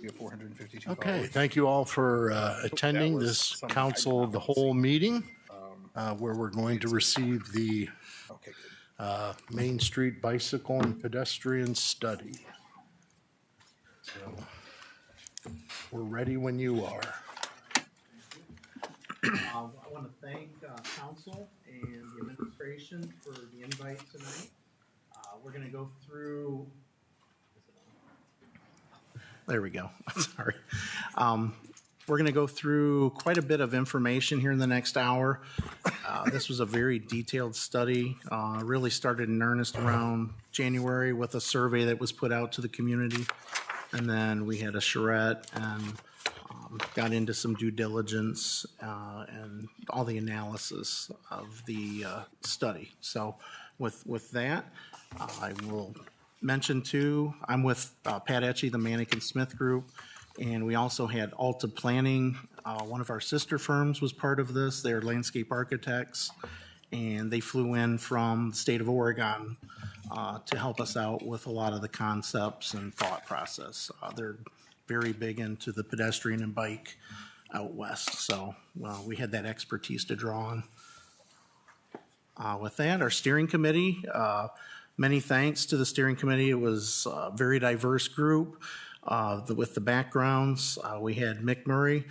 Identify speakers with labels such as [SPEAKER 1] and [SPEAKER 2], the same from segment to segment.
[SPEAKER 1] We have 452
[SPEAKER 2] Okay,
[SPEAKER 1] followers.
[SPEAKER 2] thank you all for attending
[SPEAKER 1] was
[SPEAKER 2] this
[SPEAKER 1] something I
[SPEAKER 2] council
[SPEAKER 1] did
[SPEAKER 2] of the
[SPEAKER 1] not
[SPEAKER 2] whole meeting, where we're going to receive the
[SPEAKER 1] Okay, good.
[SPEAKER 2] Main Street Bicycle and Pedestrian Study. So, we're ready when you are.
[SPEAKER 3] I want to thank council and the administration for the invite tonight. We're going to go through. There we go. Sorry. We're going to go through quite a bit of information here in the next hour. This was a very detailed study. Really started in earnest around January with a survey that was put out to the community. And then we had a charrette and got into some due diligence and all the analysis of the study. So with that, I will mention too, I'm with Pat Etchie, the Manikin Smith Group, and we also had Alta Planning. One of our sister firms was part of this. They're landscape architects, and they flew in from the state of Oregon to help us out with a lot of the concepts and thought process. They're very big into the pedestrian and bike out west, so we had that expertise to draw on. With that, our steering committee, many thanks to the steering committee. It was a very diverse group with the backgrounds. We had Mick Murray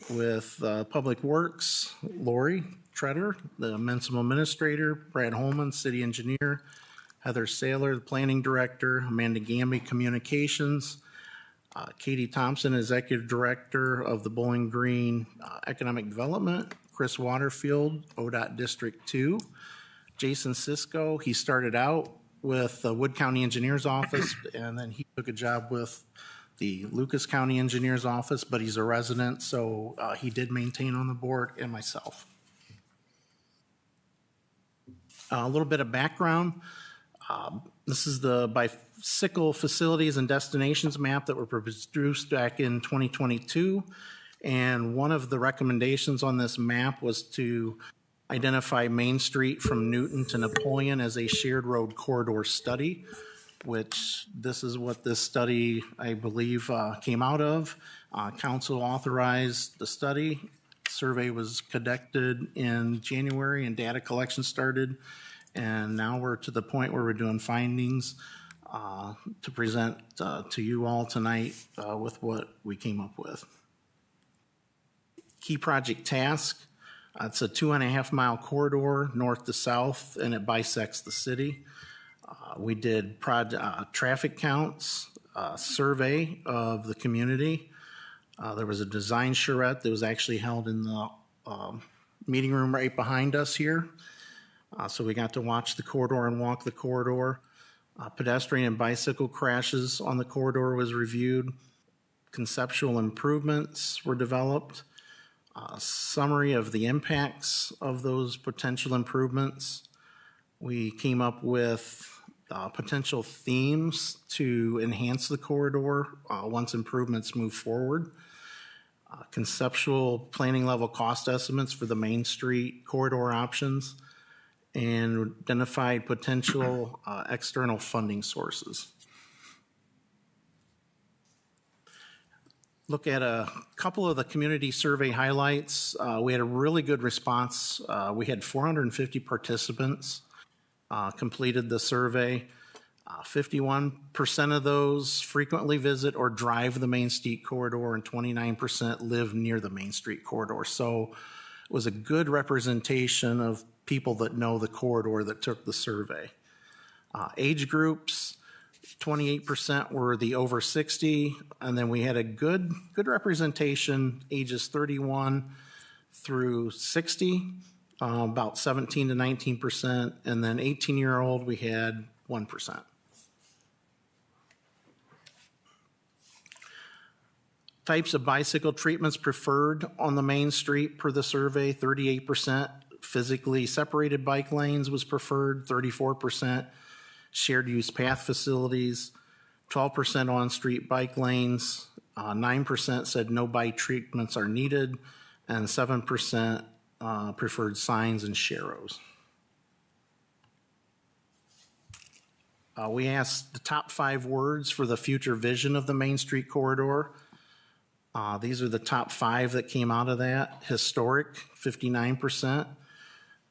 [SPEAKER 3] with Public Works, Lori Treader, the Mensum Administrator, Brad Holman, City Engineer, Heather Saylor, the Planning Director, Amanda Gamby, Communications, Katie Thompson, Executive Director of the Bowling Green Economic Development, Chris Waterfield, ODOT District 2, Jason Cisco. He started out with the Wood County Engineer's Office, and then he took a job with the Lucas County Engineer's Office, but he's a resident, so he did maintain on the board, and myself. A little bit of background. This is the bicycle facilities and destinations map that were produced back in 2022, and one of the recommendations on this map was to identify Main Street from Newton to Napoleon as a shared road corridor study, which this is what this study, I believe, came out of. Council authorized the study. Survey was conducted in January and data collection started. And now we're to the point where we're doing findings to present to you all tonight with what we came up with. Key project task. It's a 2.5 mile corridor north to south, and it bisects the city. We did traffic counts, survey of the community. There was a design charrette that was actually held in the meeting room right behind us here. So we got to watch the corridor and walk the corridor. Pedestrian and bicycle crashes on the corridor was reviewed. Conceptual improvements were developed. Summary of the impacts of those potential improvements. We came up with potential themes to enhance the corridor once improvements move forward. Conceptual planning level cost estimates for the Main Street corridor options, and identified potential external funding sources. Look at a couple of the community survey highlights. We had a really good response. We had 450 participants completed the survey. 51% of those frequently visit or drive the Main Street corridor, and 29% live near the Main Street corridor. So it was a good representation of people that know the corridor that took the survey. Age groups, 28% were the over 60, and then we had a good representation, ages 31 through 60, about 17 to 19%, and then 18-year-old we had 1%. Types of bicycle treatments preferred on the Main Street per the survey, 38% physically separated bike lanes was preferred, 34% shared use path facilities, 12% on-street bike lanes, 9% said no bike treatments are needed, and 7% preferred signs and sharrows. We asked the top 5 words for the future vision of the Main Street corridor. These are the top 5 that came out of that. Historic, 59%,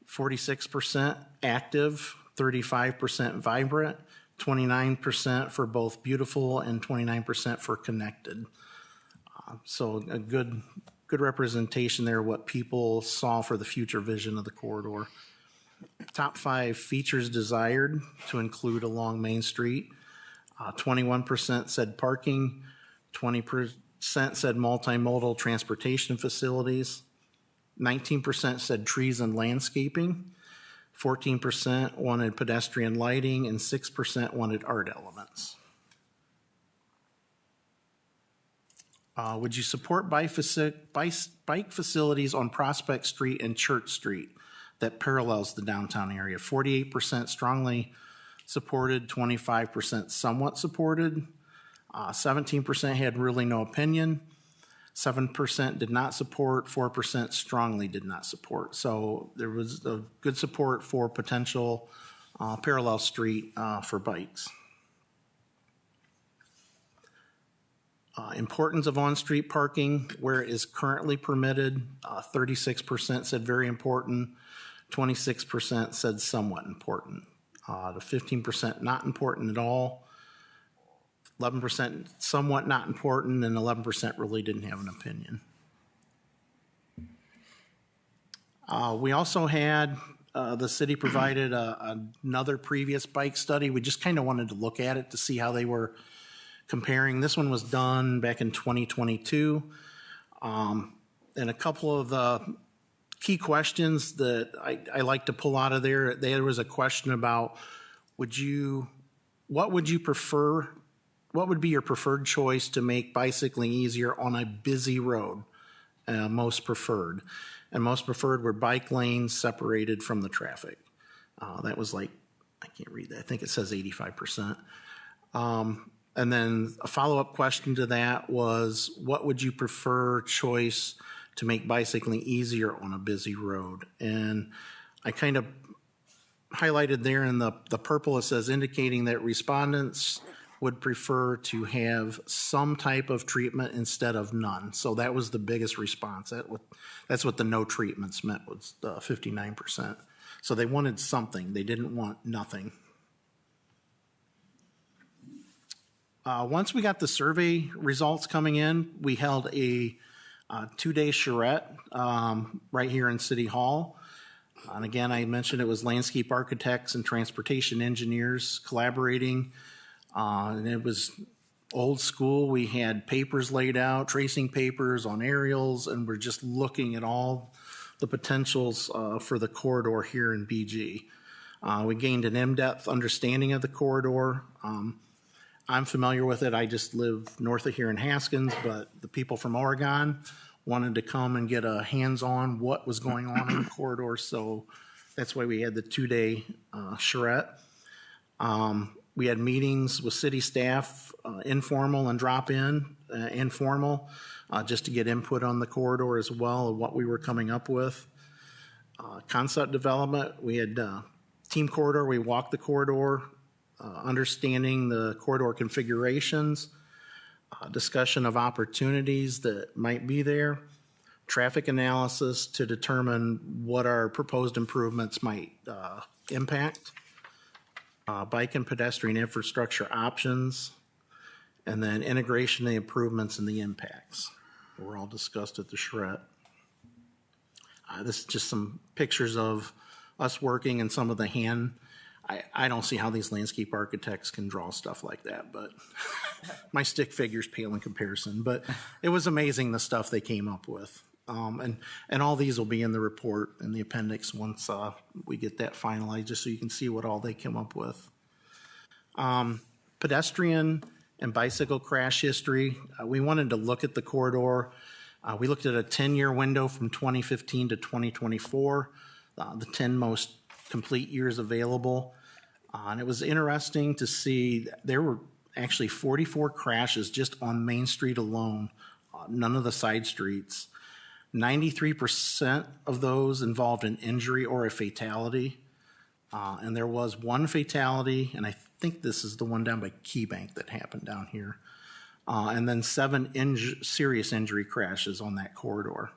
[SPEAKER 3] 46% active, 35% vibrant, 29% for both beautiful, and 29% for connected. So a good representation there, what people saw for the future vision of the corridor. Top 5 features desired to include along Main Street. 21% said parking, 20% said multimodal transportation facilities, 19% said trees and landscaping, 14% wanted pedestrian lighting, and 6% wanted art elements. Would you support bike facilities on Prospect Street and Church Street that parallels the downtown area? 48% strongly supported, 25% somewhat supported, 17% had really no opinion, 7% did not support, 4% strongly did not support. So there was a good support for potential parallel street for bikes. Importance of on-street parking where it is currently permitted, 36% said very important, 26% said somewhat important, the 15% not important at all, 11% somewhat not important, and 11% really didn't have an opinion. We also had, the city provided another previous bike study. We just kind of wanted to look at it to see how they were comparing. This one was done back in 2022. And a couple of the key questions that I like to pull out of there was a question about, what would you prefer? What would be your preferred choice to make bicycling easier on a busy road? Most preferred. And most preferred were bike lanes separated from the traffic. That was like, I can't read that. I think it says 85%. And then a follow-up question to that was, what would you prefer choice to make bicycling easier on a busy road? And I kind of highlighted there in the purple, it says indicating that respondents would prefer to have some type of treatment instead of none. So that was the biggest response. That's what the no treatments meant, was 59%. So they wanted something. They didn't want nothing. Once we got the survey results coming in, we held a 2-day charrette right here in City Hall. And again, I mentioned it was landscape architects and transportation engineers collaborating. And it was old school. We had papers laid out, tracing papers on aerials, and we're just looking at all the potentials for the corridor here in BG. We gained an in-depth understanding of the corridor. I'm familiar with it. I just live north of here in Haskins, but the people from Oregon wanted to come and get a hands-on what was going on in the corridor, so that's why we had the 2-day charrette. We had meetings with city staff, informal and drop-in, informal, just to get input on the corridor as well of what we were coming up with. Concept development, we had team corridor, we walked the corridor, understanding the corridor configurations, discussion of opportunities that might be there, traffic analysis to determine what our proposed improvements might impact, bike and pedestrian infrastructure options, and then integration of the improvements and the impacts. Were all discussed at the charrette. This is just some pictures of us working and some of the hand. I don't see how these landscape architects can draw stuff like that, but my stick figures pale in comparison. But it was amazing the stuff they came up with. And all these will be in the report in the appendix once we get that finalized, just so you can see what all they came up with. Pedestrian and bicycle crash history. We wanted to look at the corridor. We looked at a 10-year window from 2015 to 2024, the 10 most complete years available. And it was interesting to see there were actually 44 crashes just on Main Street alone, none of the side streets. 93% of those involved an injury or a fatality. And there was one fatality, and I think this is the one down by KeyBank that happened down here. and then 7 serious injury crashes on that corridor,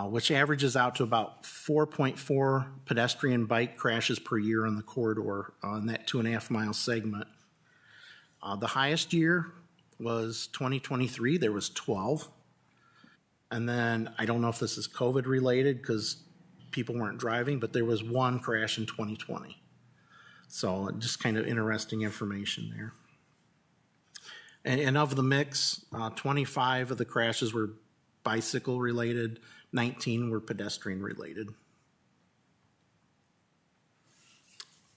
[SPEAKER 3] which averages out to about 4.4 pedestrian bike crashes per year on the corridor in that 2.5-mile segment. The highest year was 2023. There was 12. And then I don't know if this is COVID related because people weren't driving, but there was 1 crash in 2020. So just kind of interesting information there. And of the mix, 25 of the crashes were bicycle related, 19 were pedestrian related.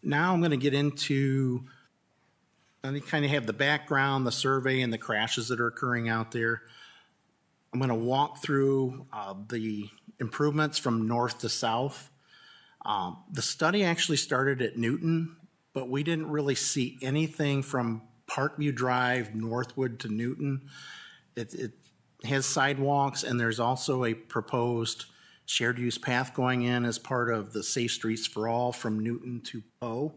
[SPEAKER 3] Now I'm going to get into, I kind of have the background, the survey, and the crashes that are occurring out there. I'm going to walk through the improvements from north to south. The study actually started at Newton, but we didn't really see anything from Parkview Drive northward to Newton. It has sidewalks, and there's also a proposed shared use path going in as part of the Safe Streets for All from Newton to Poe.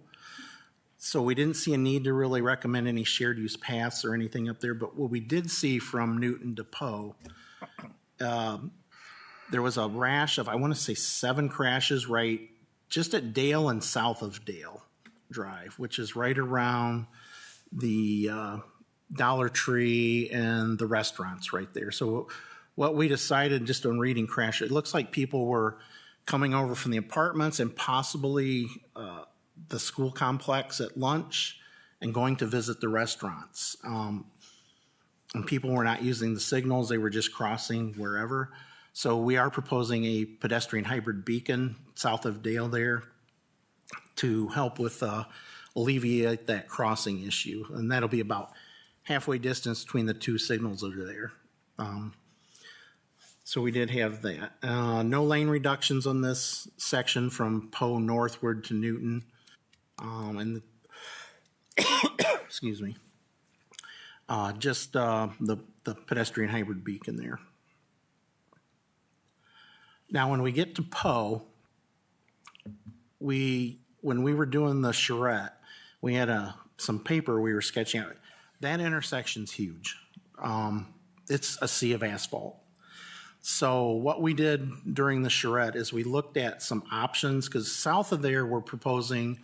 [SPEAKER 3] So we didn't see a need to really recommend any shared use paths or anything up there, but what we did see from Newton to Poe, there was a rash of, I want to say 7 crashes right just at Dale and south of Dale Drive, which is right around the Dollar Tree and the restaurants right there. So what we decided just on reading crash, it looks like people were coming over from the apartments and possibly the school complex at lunch and going to visit the restaurants. And people were not using the signals, they were just crossing wherever. So we are proposing a pedestrian hybrid beacon south of Dale there to help with alleviate that crossing issue. And that'll be about halfway distance between the 2 signals that are there. So we did have that. No lane reductions on this section from Poe northward to Newton. And excuse me. Just the pedestrian hybrid beacon there. Now, when we get to Poe, when we were doing the charrette, we had some paper we were sketching out. That intersection's huge. It's a sea of asphalt. So what we did during the charrette is we looked at some options, because south of there we're proposing,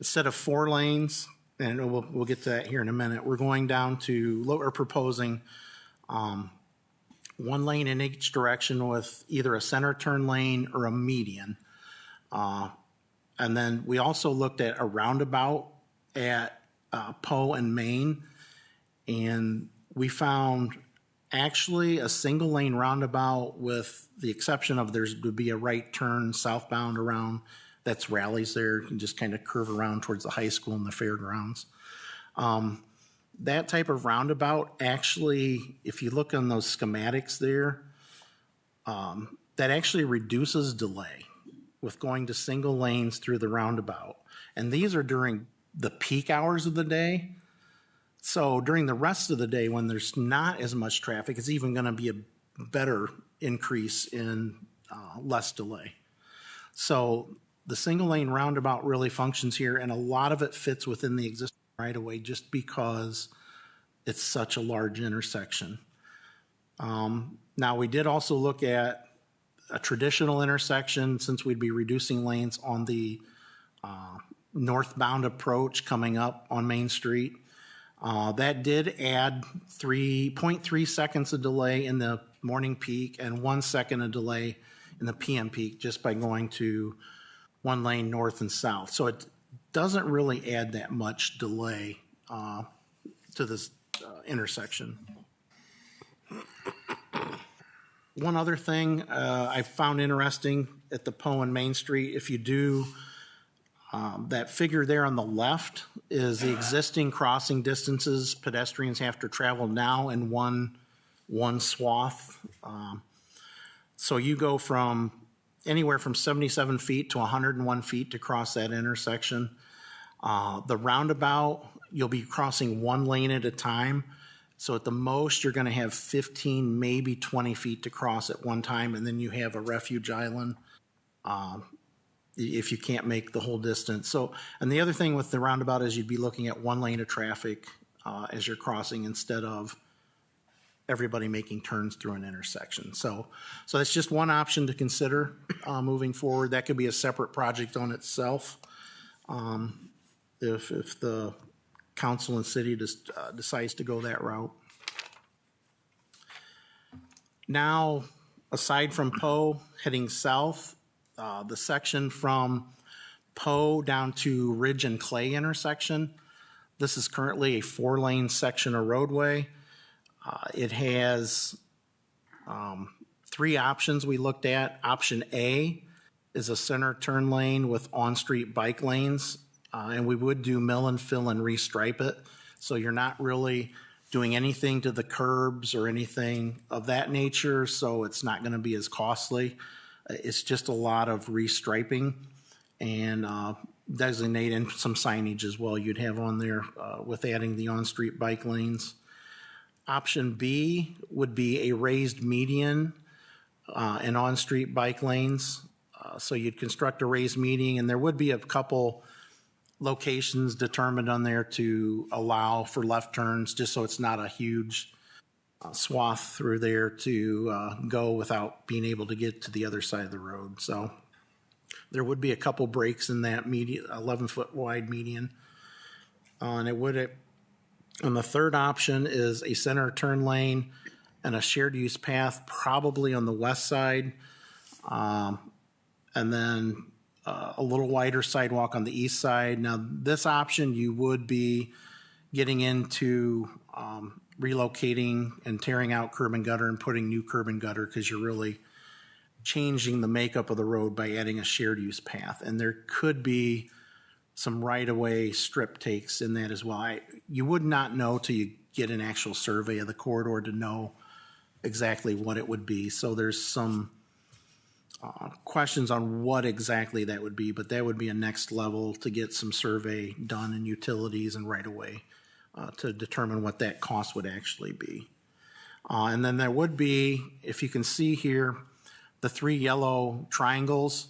[SPEAKER 3] instead of 4 lanes, and we'll get to that here in a minute, we're going down to, we're proposing 1 lane in each direction with either a center turn lane or a median. And then we also looked at a roundabout at Poe and Main, and we found actually a single lane roundabout with the exception of there would be a right turn southbound around, that's Rallies there, and just kind of curve around towards the high school and the fairgrounds. That type of roundabout actually, if you look on those schematics there, that actually reduces delay with going to single lanes through the roundabout. And these are during the peak hours of the day. So during the rest of the day when there's not as much traffic, it's even going to be a better increase in less delay. So the single lane roundabout really functions here, and a lot of it fits within the existing right-of-way just because it's such a large intersection. Now, we did also look at a traditional intersection, since we'd be reducing lanes on the northbound approach coming up on Main Street. That did add 3.3 seconds of delay in the morning peak and 1 second of delay in the PM peak just by going to 1 lane north and south. So it doesn't really add that much delay to this intersection. One other thing I found interesting at the Poe and Main Street, if you do that figure there on the left is the existing crossing distances pedestrians have to travel now in one swath. So you go from anywhere from 77 feet to 101 feet to cross that intersection. The roundabout, you'll be crossing 1 lane at a time. So at the most, you're going to have 15, maybe 20 feet to cross at one time, and then you have a refuge island if you can't make the whole distance. So, and the other thing with the roundabout is you'd be looking at 1 lane of traffic as you're crossing instead of everybody making turns through an intersection. So that's just one option to consider moving forward. That could be a separate project on itself if the council and city just decides to go that route. Now, aside from Poe, heading south, the section from Poe down to Ridge and Clay intersection, this is currently a 4-lane section of roadway. It has 3 options we looked at. Option A is a center turn lane with on-street bike lanes, and we would do mill and fill and restripe it. So you're not really doing anything to the curbs or anything of that nature, so it's not going to be as costly. It's just a lot of restriping and designating some signage as well you'd have on there with adding the on-street bike lanes. Option B would be a raised median and on-street bike lanes. So you'd construct a raised median, and there would be a couple locations determined on there to allow for left turns, just so it's not a huge swath through there to go without being able to get to the other side of the road. So there would be a couple breaks in that 11-foot wide median. And it would. And the third option is a center turn lane and a shared use path, probably on the west side, and then a little wider sidewalk on the east side. Now, this option, you would be getting into relocating and tearing out curb and gutter and putting new curb and gutter, because you're really changing the makeup of the road by adding a shared use path. And there could be some right-of-way strip takes in that as well. You would not know till you get an actual survey of the corridor to know exactly what it would be. So there's some questions on what exactly that would be, but that would be a next level to get some survey done in utilities and right-of-way to determine what that cost would actually be. And then there would be, if you can see here, the 3 yellow triangles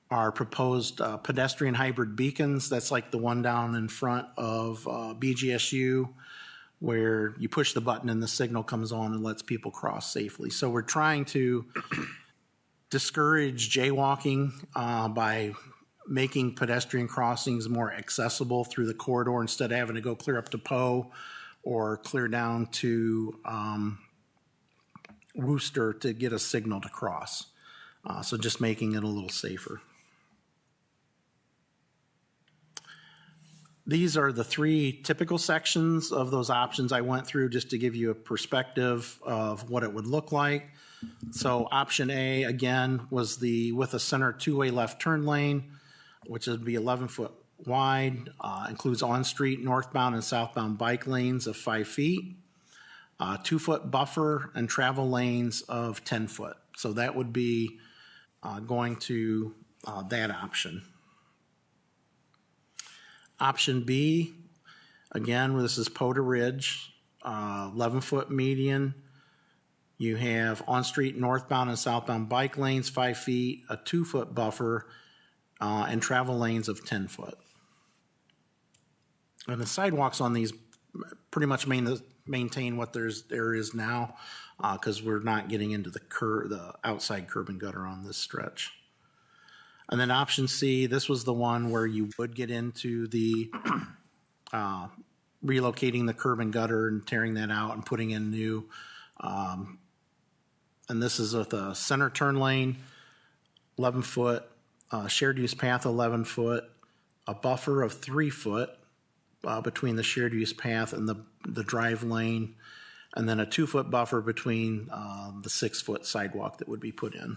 [SPEAKER 3] are proposed pedestrian hybrid beacons. That's like the one down in front of BGSU, where you push the button and the signal comes on and lets people cross safely. So we're trying to discourage jaywalking by making pedestrian crossings more accessible through the corridor instead of having to go clear up to Poe or clear down to Wooster to get a signal to cross. So just making it a little safer. These are the 3 typical sections of those options I went through just to give you a perspective of what it would look like. So option A, again, was with a center 2-way left turn lane, which would be 11-foot wide, includes on-street northbound and southbound bike lanes of 5 feet, 2-foot buffer, and travel lanes of 10 foot. So that would be going to that option. Option B, again, this is Poe to Ridge, 11-foot median. You have on-street northbound and southbound bike lanes, 5 feet, a 2-foot buffer, and travel lanes of 10 foot. And the sidewalks on these pretty much maintain what there is now, because we're not getting into the outside curb and gutter on this stretch. And then option C, this was the one where you would get into the relocating the curb and gutter and tearing that out and putting in new. And this is with a center turn lane, 11 foot, shared use path, 11 foot, a buffer of 3 foot between the shared use path and the drive lane, and then a 2-foot buffer between the 6-foot sidewalk that would be put in.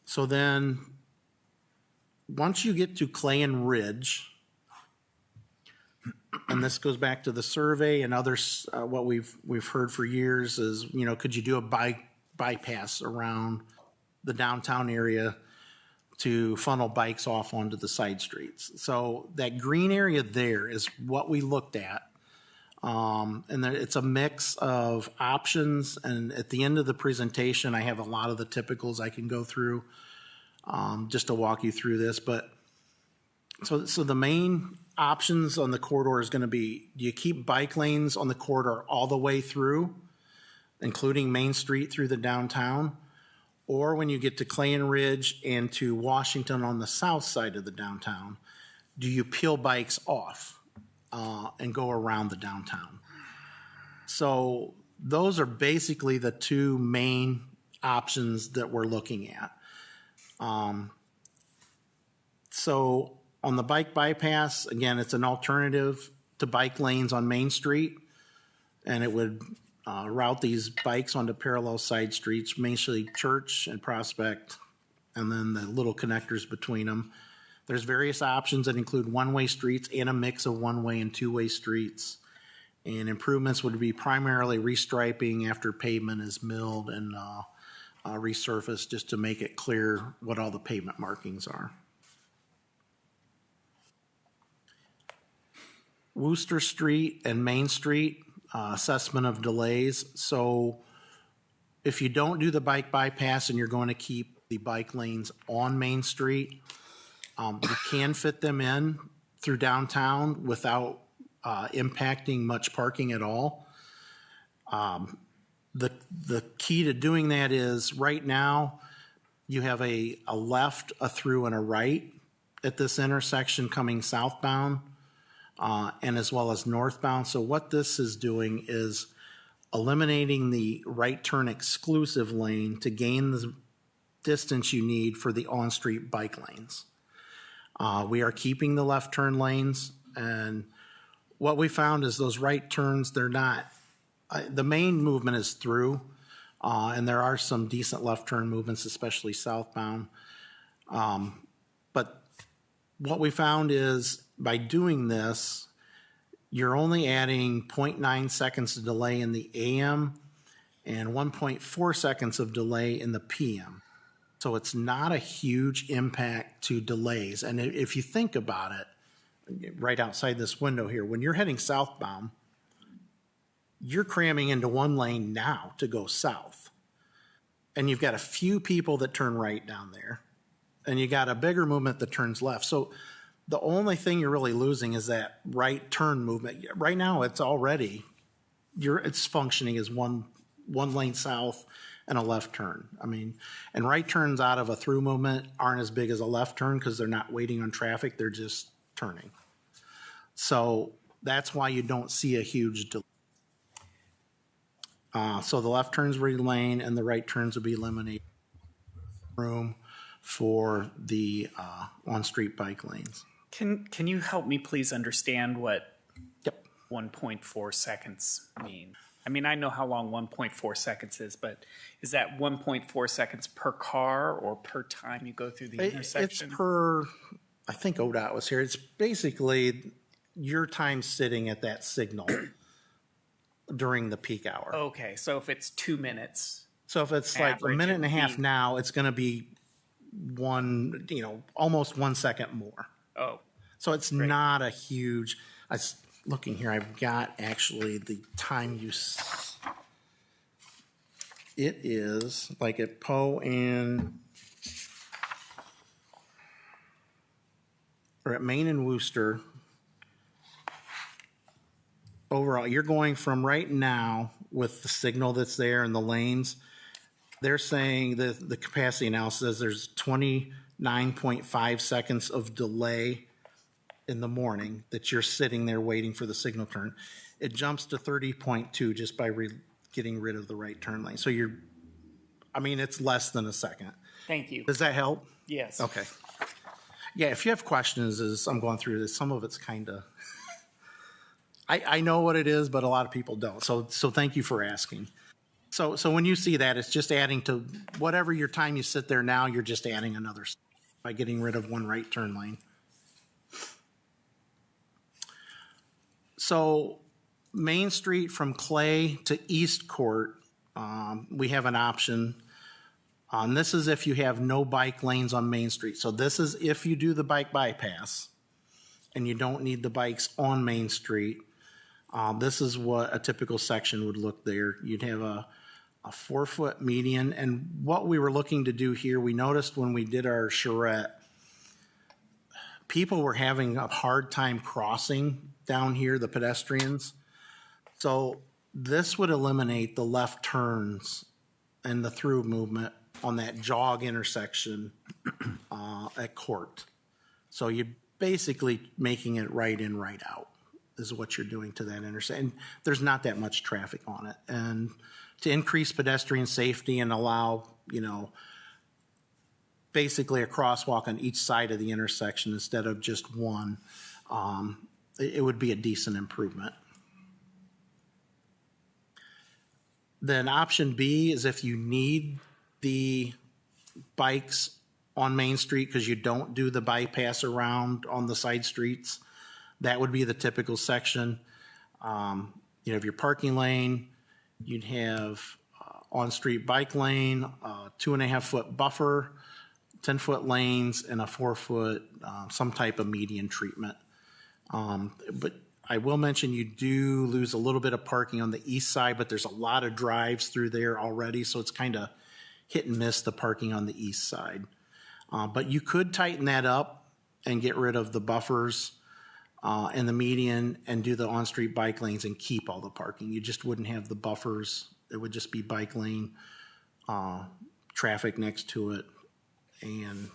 [SPEAKER 3] So then, once you get to Clay and Ridge, and this goes back to the survey and others, what we've heard for years is, could you do a bypass around the downtown area to funnel bikes off onto the side streets? So that green area there is what we looked at. And it's a mix of options, and at the end of the presentation, I have a lot of the typicals I can go through just to walk you through this. But so the main options on the corridor is going to be, do you keep bike lanes on the corridor all the way through, including Main Street through the downtown? Or when you get to Clayon Ridge and to Washington on the south side of the downtown, do you peel bikes off and go around the downtown? So those are basically the two main options that we're looking at. So on the bike bypass, again, it's an alternative to bike lanes on Main Street, and it would route these bikes onto parallel side streets, mainly Church and Prospect, and then the little connectors between them. There's various options that include one-way streets and a mix of one-way and two-way streets. And improvements would be primarily restriping after pavement is milled and resurfaced, just to make it clear what all the pavement markings are. Wooster Street and Main Street, assessment of delays. So if you don't do the bike bypass and you're going to keep the bike lanes on Main Street, you can fit them in through downtown without impacting much parking at all. The key to doing that is right now you have a left, a through, and a right at this intersection coming southbound. And as well as northbound. So what this is doing is eliminating the right turn exclusive lane to gain the distance you need for the on-street bike lanes. We are keeping the left turn lanes, and what we found is those right turns, they're not, the main movement is through, and there are some decent left turn movements, especially southbound. But what we found is by doing this, you're only adding 0.9 seconds of delay in the AM and 1.4 seconds of delay in the PM. So it's not a huge impact to delays. And if you think about it, right outside this window here, when you're heading southbound, you're cramming into one lane now to go south. And you've got a few people that turn right down there. And you got a bigger movement that turns left. So the only thing you're really losing is that right turn movement. Right now, it's already, it's functioning as one lane south and a left turn. I mean, and right turns out of a through movement aren't as big as a left turn because they're not waiting on traffic, they're just turning. So that's why you don't see a huge delay. So the left turns relane and the right turns will be eliminated. Room for the on-street bike lanes.
[SPEAKER 4] Can you help me please understand what
[SPEAKER 3] Yep.
[SPEAKER 4] 1.4 seconds mean? I mean, I know how long 1.4 seconds is, but is that 1.4 seconds per car or per time you go through the intersection?
[SPEAKER 3] It's per, I think ODOT was here. It's basically your time sitting at that signal during the peak hour.
[SPEAKER 4] Okay, so if it's 2 minutes.
[SPEAKER 3] So if it's like a
[SPEAKER 4] Average,
[SPEAKER 3] minute and a
[SPEAKER 4] it'd
[SPEAKER 3] half
[SPEAKER 4] be-
[SPEAKER 3] now, it's going to be almost 1 second more.
[SPEAKER 4] Oh,
[SPEAKER 3] So it's not a huge, I was looking here, I've got actually the time use. It is like at Poe and, or at Maine and Wooster, overall, you're going from right now with the signal that's there and the lanes, they're saying that the capacity analysis says there's 29.5 seconds of delay in the morning that you're sitting there waiting for the signal turn. It jumps to 30.2 just by getting rid of the right turn lane. So it's less than a second.
[SPEAKER 4] thank you.
[SPEAKER 3] Does that help?
[SPEAKER 4] Yes.
[SPEAKER 3] Okay. Yeah, if you have questions as I'm going through this, some of it's kind of, I know what it is, but a lot of people don't. So thank you for asking. So when you see that, it's just adding to whatever your time you sit there now, you're just adding another by getting rid of one right turn lane. So Main Street from Clay to East Court, we have an option. And this is if you have no bike lanes on Main Street. So this is if you do the bike bypass and you don't need the bikes on Main Street. This is what a typical section would look there. You'd have a 4-foot median. And what we were looking to do here, we noticed when we did our charrette, people were having a hard time crossing down here, the pedestrians. So this would eliminate the left turns and the through movement on that jog intersection at Court. So you're basically making it right in, right out is what you're doing to that intersection. There's not that much traffic on it. And to increase pedestrian safety and allow, you know, basically a crosswalk on each side of the intersection instead of just one, it would be a decent improvement. Then option B is if you need the bikes on Main Street because you don't do the bypass around on the side streets, that would be the typical section. You have your parking lane, you'd have on-street bike lane, 2.5 foot buffer, 10-foot lanes, and a 4-foot some type of median treatment. But I will mention you do lose a little bit of parking on the east side, but there's a lot of drives through there already, so it's kind of hit and miss the parking on the east side. But you could tighten that up and get rid of the buffers and the median and do the on-street bike lanes and keep all the parking. You just wouldn't have the buffers. It would just be bike lane, traffic next to it, and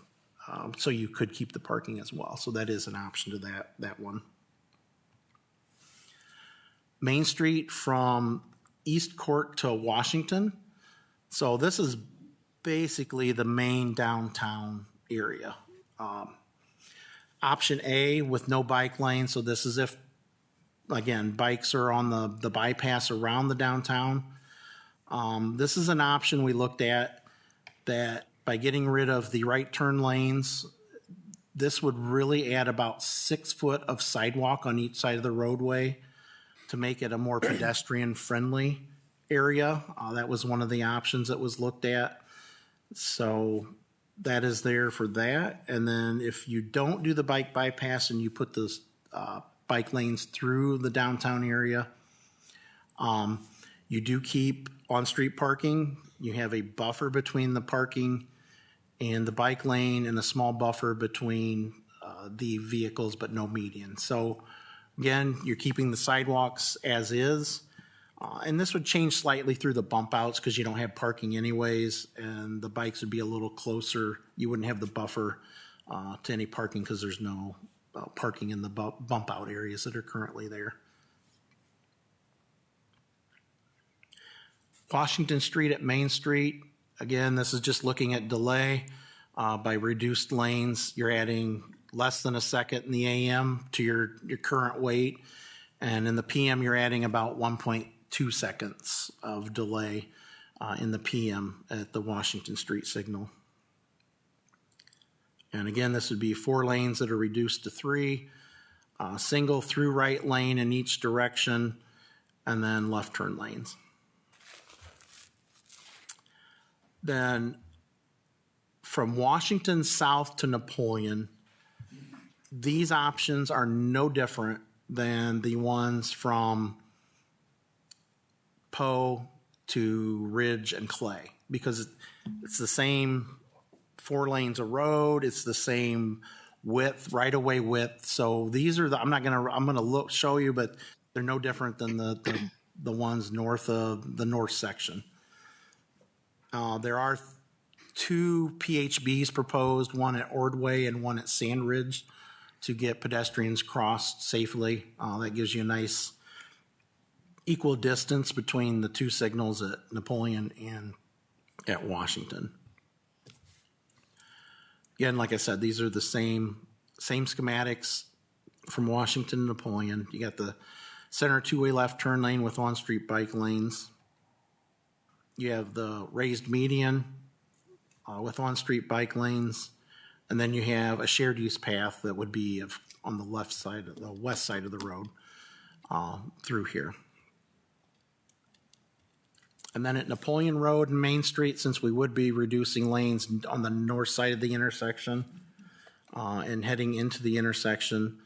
[SPEAKER 3] so you could keep the parking as well. So that is an option to that one. Main Street from East Court to Washington. So this is basically the main downtown area. Option A with no bike lane. So this is if, again, bikes are on the bypass around the downtown. This is an option we looked at that by getting rid of the right turn lanes, this would really add about 6 foot of sidewalk on each side of the roadway to make it a more pedestrian-friendly area. That was one of the options that was looked at. So that is there for that. And then if you don't do the bike bypass and you put the bike lanes through the downtown area, you do keep on-street parking. You have a buffer between the parking and the bike lane and a small buffer between the vehicles, but no median. So again, you're keeping the sidewalks as is. And this would change slightly through the bump outs because you don't have parking anyways, and the bikes would be a little closer. You wouldn't have the buffer to any parking because there's no parking in the bump out areas that are currently there. Washington Street at Main Street. Again, this is just looking at delay by reduced lanes. You're adding less than a second in the AM to your current wait. And in the PM, you're adding about 1.2 seconds of delay in the PM at the Washington Street signal. And again, this would be 4 lanes that are reduced to 3, single through right lane in each direction, and then left turn lanes. Then from Washington south to Napoleon, these options are no different than the ones from Poe to Ridge and Clay because it's the same 4 lanes of road. It's the same width, right-of-way width. So these are I'm gonna show you, but they're no different than the ones north of the north section. There are 2 PHBs proposed, one at Ordway and one at Sandridge, to get pedestrians crossed safely. That gives you a nice equal distance between the 2 signals at Napoleon and at Washington. Again, like I said, these are the same schematics from Washington to Napoleon. You got the center 2-way left turn lane with on-street bike lanes. You have the raised median with on-street bike lanes. And then you have a shared use path that would be on the left side, the west side of the road through here. And then at Napoleon Road and Main Street, since we would be reducing lanes on the north side of the intersection and heading into the intersection,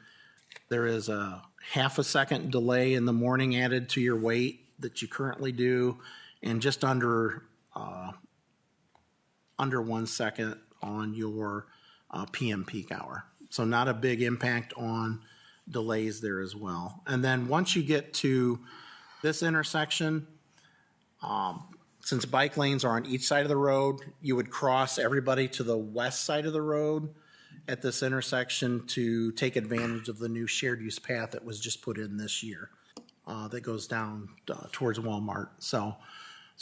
[SPEAKER 3] there is a half a second delay in the morning added to your wait that you currently do, and just under 1 second on your PM peak hour. So not a big impact on delays there as well. And then once you get to this intersection, since bike lanes are on each side of the road, you would cross everybody to the west side of the road at this intersection to take advantage of the new shared use path that was just put in this year that goes down towards Walmart. So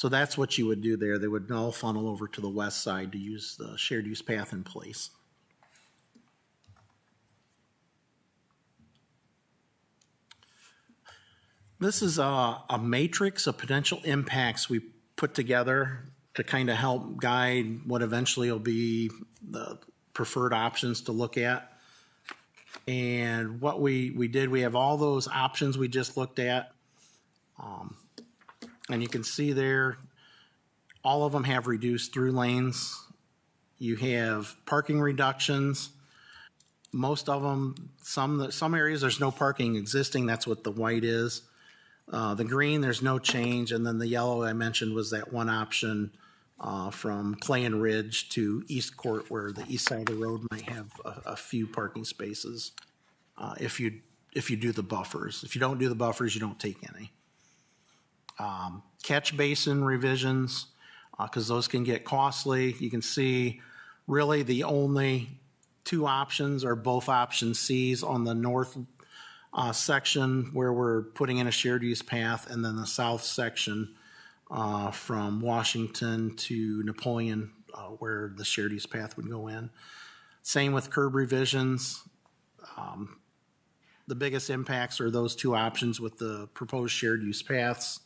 [SPEAKER 3] that's what you would do there. They would all funnel over to the west side to use the shared use path in place. This is a matrix of potential impacts we put together to kind of help guide what eventually will be the preferred options to look at. And what we did, we have all those options we just looked at. And you can see there, all of them have reduced through lanes. You have parking reductions. Most of them, some areas there's no parking existing. That's what the white is. The green, there's no change. And then the yellow I mentioned was that one option from Clay and Ridge to East Court, where the east side of the road might have a few parking spaces if you do the buffers. If you don't do the buffers, you don't take any. Catch basin revisions, because those can get costly. You can see really the only two options are both option Cs on the north section where we're putting in a shared use path, and then the south section from Washington to Napoleon where the shared use path would go in. Same with curb revisions. The biggest impacts are those two options with the proposed shared use paths.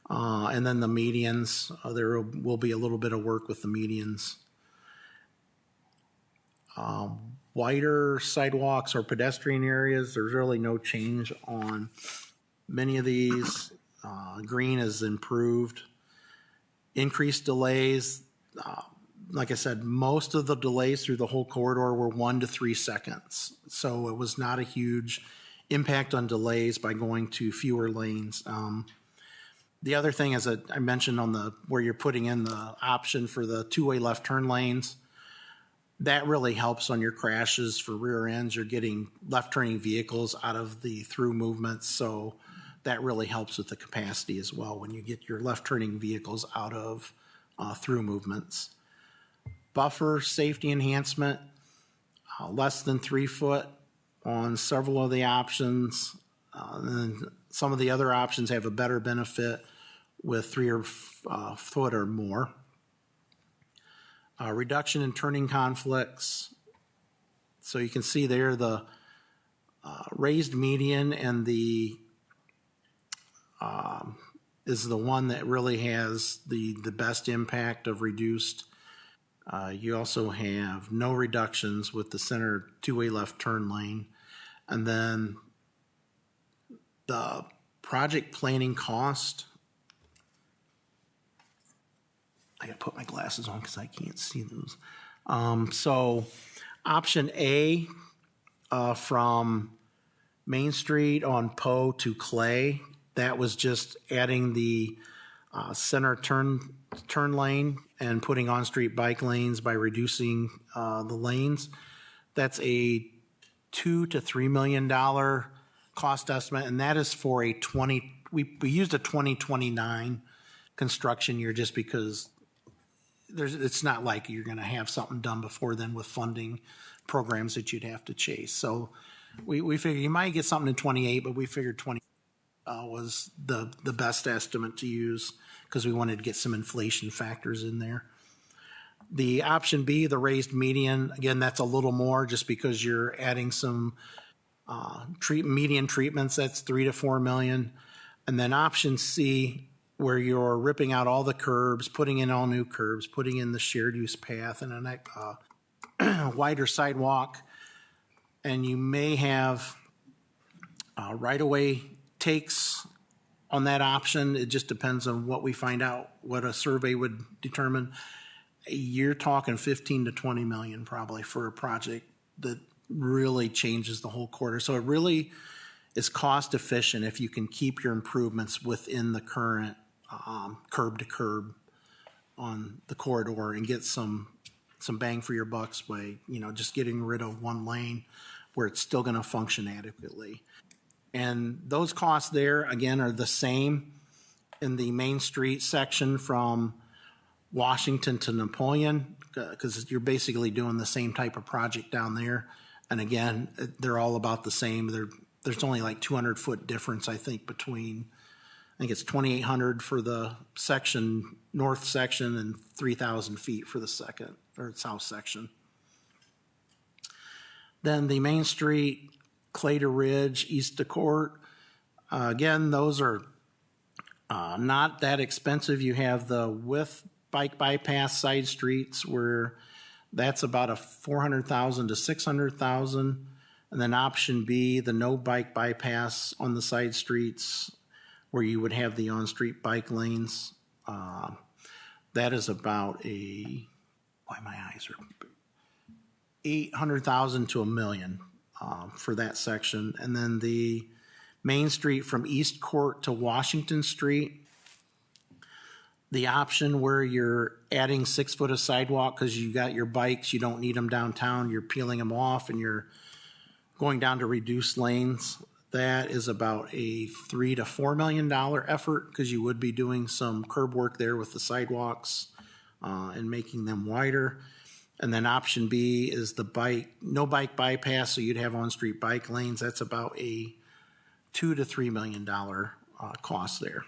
[SPEAKER 3] And then the medians, there will be a little bit of work with the medians. Wider sidewalks or pedestrian areas, there's really no change on many of these. Green is improved. Increased delays, like I said, most of the delays through the whole corridor were 1 to 3 seconds. So it was not a huge impact on delays by going to fewer lanes. The other thing is that I mentioned on the where you're putting in the option for the two-way left turn lanes, that really helps on your crashes for rear ends. You're getting left turning vehicles out of the through movements, so that really helps with the capacity as well when you get your left turning vehicles out of through movements. Buffer safety enhancement, less than 3 foot on several of the options. And some of the other options have a better benefit with 3 foot or more. Reduction in turning conflicts. So you can see there the raised median and the is the one that really has the best impact of reduced. You also have no reductions with the center two-way left turn lane. And then the project planning cost, I gotta put my glasses on because I can't see those. So option A from Main Street on Poe to Clay, that was just adding the center turn lane and putting on-street bike lanes by reducing the lanes. That's a $2 to $3 million cost estimate, and that is for a we used a 2029 construction year just because it's not like you're going to have something done before then with funding programs that you'd have to chase. So we figured you might get something in 28, but we figured 20 was the best estimate to use because we wanted to get some inflation factors in there. The option B, the raised median, again, that's a little more just because you're adding some median treatments. That's 3 to 4 million. And then option C, where you're ripping out all the curbs, putting in all new curbs, putting in the shared use path and a wider sidewalk. And you may have right-of-way takes on that option. It just depends on what we find out, what a survey would determine. You're talking 15 to 20 million probably for a project that really changes the whole quarter. So it really is cost efficient if you can keep your improvements within the current curb to curb on the corridor and get some some bang for your bucks by, just getting rid of one lane where it's still going to function adequately. And those costs there, again, are the same in the Main Street section from Washington to Napoleon, because you're basically doing the same type of project down there. And again, they're all about the same. There's only like 200-foot difference, I think, between, I think it's 2,800 for the north section and 3,000 feet for the south section. Then the Main Street, Clay to Ridge, East to Court. Again, those are not that expensive. You have the with bike bypass side streets where that's about a $400,000 to $600,000. And then option B, the no bike bypass on the side streets where you would have the on-street bike lanes. That is about why my eyes are, $800,000 to $1 million for that section. And then the Main Street from East Court to Washington Street, the option where you're adding 6 foot of sidewalk because you got your bikes, you don't need them downtown, you're peeling them off and you're going down to reduced lanes. That is about a $3 to $4 million effort because you would be doing some curb work there with the sidewalks and making them wider. And then option B is the no bike bypass, so you'd have on-street bike lanes. That's about a $2 to $3 million cost there.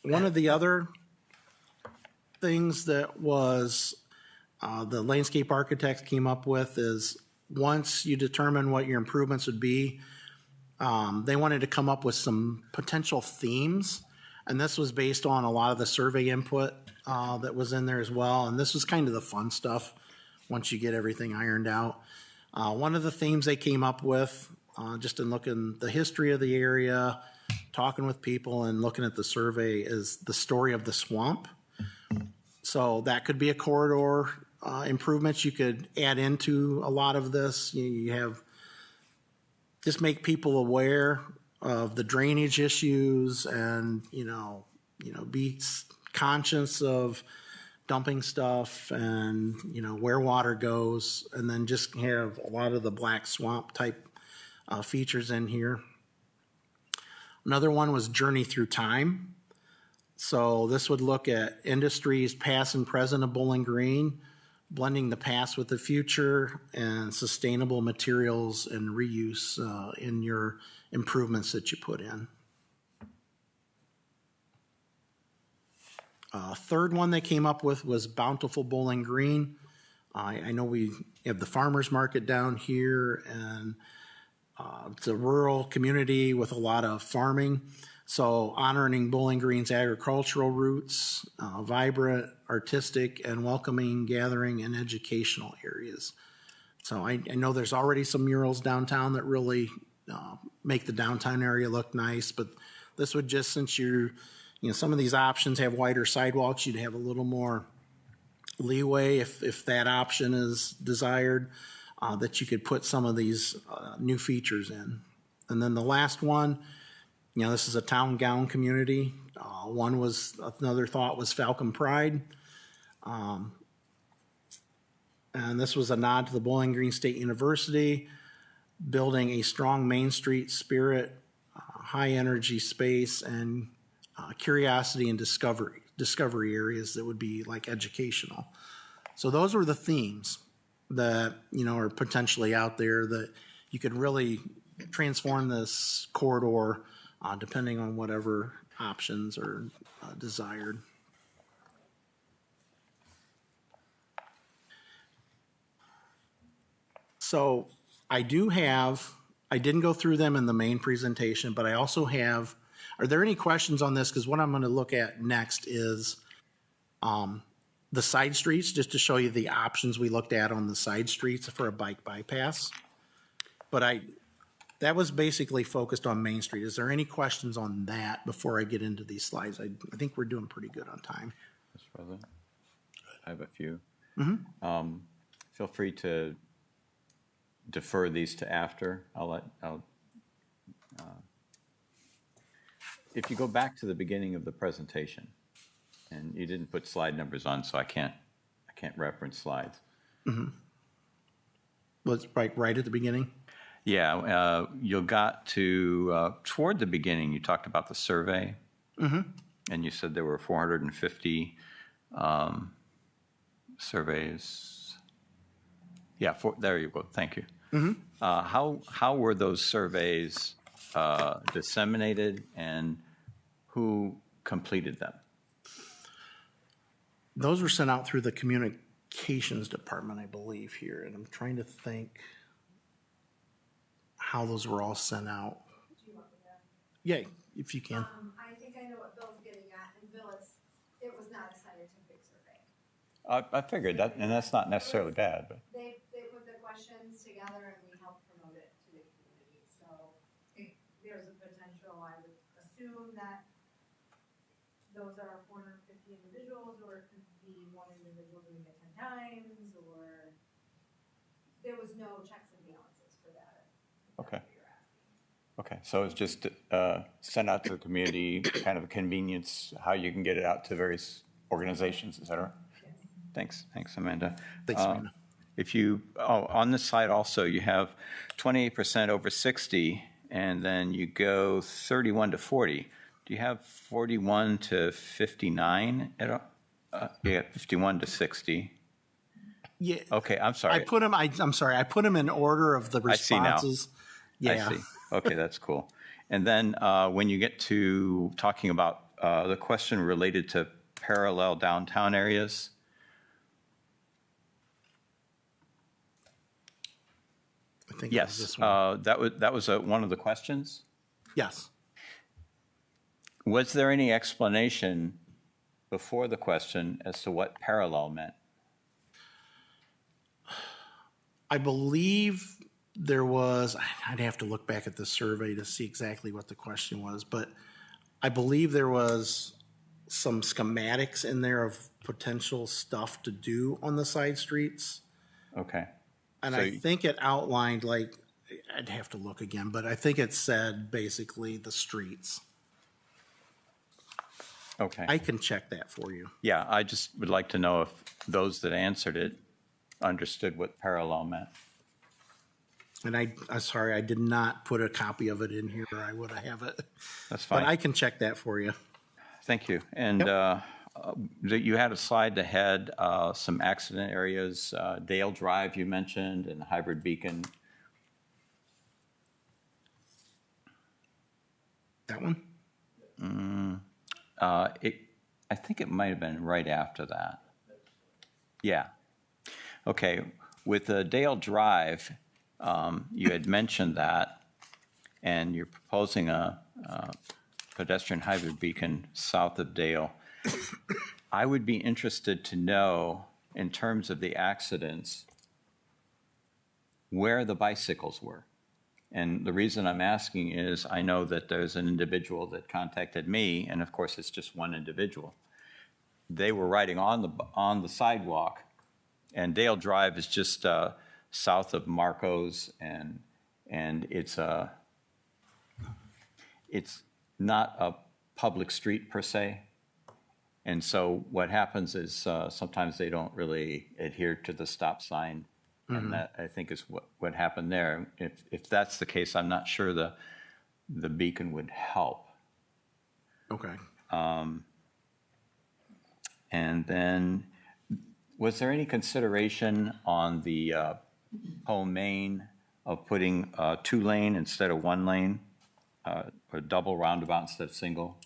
[SPEAKER 3] One of the other things that was the landscape architects came up with is once you determine what your improvements would be, they wanted to come up with some potential themes. And this was based on a lot of the survey input that was in there as well. And this was kind of the fun stuff once you get everything ironed out. One of the themes they came up with, just in looking the history of the area, talking with people and looking at the survey, is the story of the swamp. So that could be a corridor improvements you could add into a lot of this. You have just make people aware of the drainage issues and, be conscious of dumping stuff and, where water goes, and then just have a lot of the black swamp type features in here. Another one was Journey Through Time. So this would look at industries past and present of Bowling Green, blending the past with the future, and sustainable materials and reuse in your improvements that you put in. Third one they came up with was Bountiful Bowling Green. I know we have the farmers market down here, and it's a rural community with a lot of farming. So honoring Bowling Green's agricultural roots, vibrant, artistic, and welcoming gathering and educational areas. So I know there's already some murals downtown that really make the downtown area look nice, but this would just, since some of these options have wider sidewalks, you'd have a little more leeway if that option is desired, that you could put some of these new features in. And then the last one, this is a town gown community. Another thought was Falcon Pride. And this was a nod to the Bowling Green State University, building a strong Main Street spirit, high energy space, and curiosity and discovery areas that would be like educational. So those were the themes that, are potentially out there that you could really transform this corridor depending on whatever options are desired. So I didn't go through them in the main presentation, but I also have, are there any questions on this? Because what I'm going to look at next is the side streets, just to show you the options we looked at on the side streets for a bike bypass. But that was basically focused on Main Street. Is there any questions on that before I get into these slides? I think we're doing pretty good on time.
[SPEAKER 5] Mr. President, I have a few. Feel free to defer these to after. If you go back to the beginning of the presentation and you didn't put slide numbers on, so I can't reference slides.
[SPEAKER 3] Was right at the beginning?
[SPEAKER 5] Yeah, you got to, toward the beginning, you talked about the survey. And you said there were 450 surveys. Yeah, there you go, thank you. How were those surveys disseminated, and who completed them?
[SPEAKER 3] Those were sent out through the communications department, I believe, here, and I'm trying to think how those were all sent out.
[SPEAKER 6] Do you want me to?
[SPEAKER 3] Yeah, if you can.
[SPEAKER 6] I think I know what Bill's getting at, and Bill, it was not a scientific survey.
[SPEAKER 5] I figured that, and that's not necessarily bad, but.
[SPEAKER 6] They put the questions together and we helped promote it to the community, so there's a potential, I would assume that those are 450 individuals, or it could be one individual doing it 10 times, or there was no checks and balances for that. if that's
[SPEAKER 5] Okay.
[SPEAKER 6] what you're asking.
[SPEAKER 5] Okay, so it's just sent out to the community, kind of a convenience, how you can get it out to various organizations, et cetera?
[SPEAKER 6] Yes.
[SPEAKER 5] Thanks, Amanda.
[SPEAKER 3] Thanks, Amanda.
[SPEAKER 5] If you, on this side also, you have 28% over 60, and then you go 31 to 40. Do you have 41 to 59 at all? Yeah, 51 to 60.
[SPEAKER 3] Yeah.
[SPEAKER 5] Okay, I'm sorry.
[SPEAKER 3] I'm sorry, I put them in order of the
[SPEAKER 5] I see now.
[SPEAKER 3] responses. Yeah.
[SPEAKER 5] I see. Okay, that's cool. And then when you get to talking about the question related to parallel downtown areas,
[SPEAKER 3] I think it was
[SPEAKER 5] yes,
[SPEAKER 3] this one.
[SPEAKER 5] that was one of the questions.
[SPEAKER 3] Yes.
[SPEAKER 5] Was there any explanation before the question as to what parallel meant?
[SPEAKER 3] I believe there was, I'd have to look back at the survey to see exactly what the question was, but I believe there was some schematics in there of potential stuff to do on the side streets.
[SPEAKER 5] Okay.
[SPEAKER 3] And
[SPEAKER 5] So
[SPEAKER 3] I
[SPEAKER 5] you-
[SPEAKER 3] think it outlined, like, I'd have to look again, but I think it said basically the streets.
[SPEAKER 5] Okay.
[SPEAKER 3] I can check that for you.
[SPEAKER 5] Yeah, I just would like to know if those that answered it understood what parallel meant.
[SPEAKER 3] And I'm sorry, I did not put a copy of it in here, or I would have it.
[SPEAKER 5] That's
[SPEAKER 3] But
[SPEAKER 5] fine.
[SPEAKER 3] I can check that for you.
[SPEAKER 5] Thank you. And you had a slide that had some accident areas, Dale Drive you mentioned, and Hybrid Beacon.
[SPEAKER 3] That one?
[SPEAKER 5] I think it might have been right after that. Yeah. Okay. With Dale Drive, you had mentioned that, and you're proposing a pedestrian hybrid beacon south of Dale. I would be interested to know, in terms of the accidents, where the bicycles were. And the reason I'm asking is I know that there's an individual that contacted me, and of course it's just one individual. They were riding on the sidewalk, and Dale Drive is just south of Marcos, and it's not a public street per se. And so what happens is sometimes they don't really adhere to the stop sign. And that, I think, is what happened there. If that's the case, I'm not sure the beacon would help.
[SPEAKER 3] Okay.
[SPEAKER 5] And then, was there any consideration on the Poe Main of putting 2-lane instead of 1-lane, or double roundabout instead of single?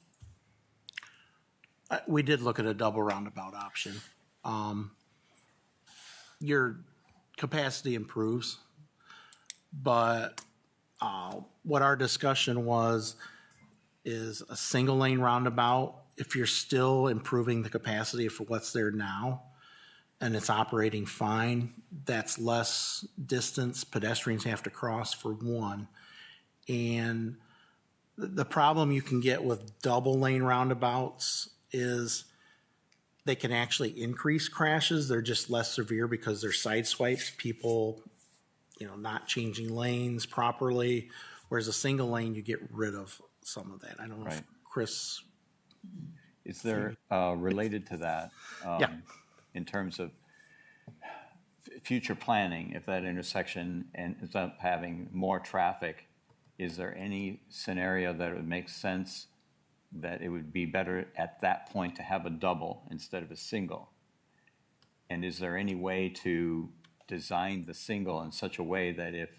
[SPEAKER 3] We did look at a double roundabout option. Your capacity improves, but what our discussion was is a single lane roundabout. If you're still improving the capacity for what's there now and it's operating fine, that's less distance pedestrians have to cross, for one. And the problem you can get with double lane roundabouts is they can actually increase crashes. They're just less severe because they're side swipes, people, not changing lanes properly. Whereas a single lane, you get rid of some of that. I don't know if
[SPEAKER 5] Right.
[SPEAKER 3] Chris.
[SPEAKER 5] Is there, related to that?
[SPEAKER 3] Yeah.
[SPEAKER 5] In terms of future planning, if that intersection ends up having more traffic, is there any scenario that it would make sense that it would be better at that point to have a double instead of a single? And is there any way to design the single in such a way that if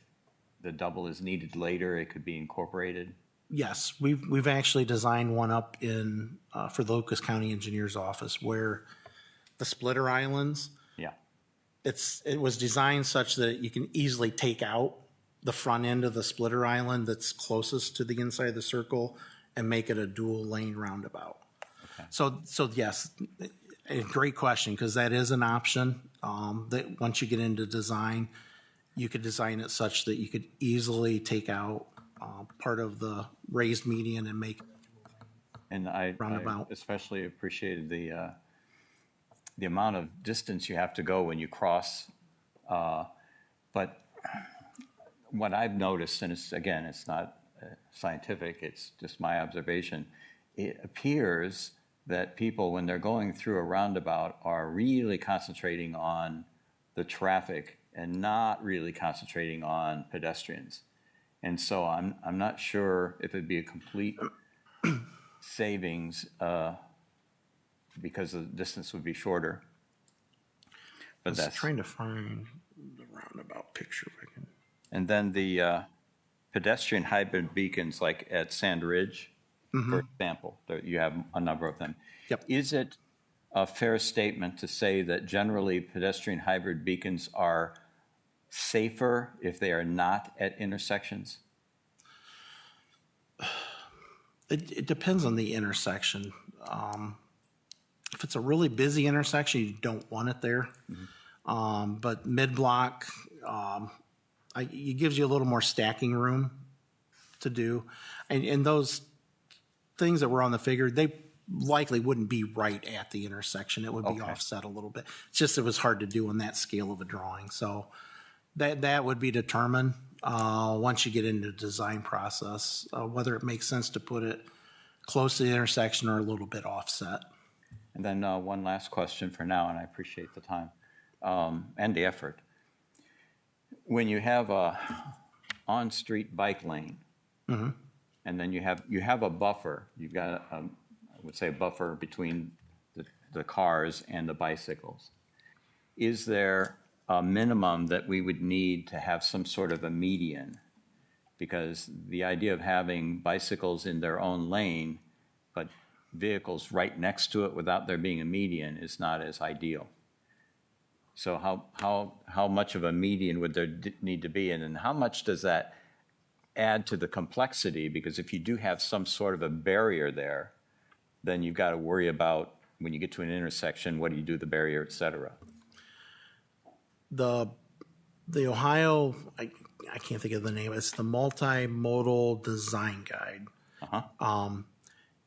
[SPEAKER 5] the double is needed later, it could be incorporated?
[SPEAKER 3] Yes, we've actually designed one up in, for the Lucas County Engineer's Office where the splitter islands,
[SPEAKER 5] Yeah.
[SPEAKER 3] it was designed such that you can easily take out the front end of the splitter island that's closest to the inside of the circle and make it a dual lane roundabout. So yes, a great question, because that is an option, that once you get into design, you could design it such that you could easily take out, part of the raised median and make,
[SPEAKER 5] And I
[SPEAKER 3] Roundabout.
[SPEAKER 5] especially appreciated the amount of distance you have to go when you cross. But what I've noticed, and it's not scientific, it's just my observation, it appears that people, when they're going through a roundabout, are really concentrating on the traffic and not really concentrating on pedestrians. And so I'm not sure if it'd be a complete savings because the distance would be shorter. But
[SPEAKER 3] I was
[SPEAKER 5] that's,
[SPEAKER 3] trying to find the roundabout picture if I can.
[SPEAKER 5] and then the pedestrian hybrid beacons like at Sand Ridge, for example, you have a number of them.
[SPEAKER 3] Yep.
[SPEAKER 5] Is it a fair statement to say that generally pedestrian hybrid beacons are safer if they are not at intersections?
[SPEAKER 3] It depends on the intersection. If it's a really busy intersection, you don't want it there. But mid-block, it gives you a little more stacking room to do. And those things that were on the figure, they likely wouldn't be right at the intersection. It would be
[SPEAKER 5] Okay.
[SPEAKER 3] offset a little bit. It's just it was hard to do on that scale of a drawing. So that would be determined once you get into the design process, whether it makes sense to put it close to the intersection or a little bit offset.
[SPEAKER 5] And then one last question for now, and I appreciate the time and the effort. When you have a on-street bike lane, and then you have a buffer, you've got, I would say, a buffer between the cars and the bicycles. Is there a minimum that we would need to have some sort of a median? Because the idea of having bicycles in their own lane, but vehicles right next to it without there being a median is not as ideal. So how much of a median would there need to be? And then how much does that add to the complexity? Because if you do have some sort of a barrier there, then you've got to worry about when you get to an intersection, what do you do with the barrier, et cetera?
[SPEAKER 3] The Ohio, I can't think of the name, it's the Multimodal Design Guide.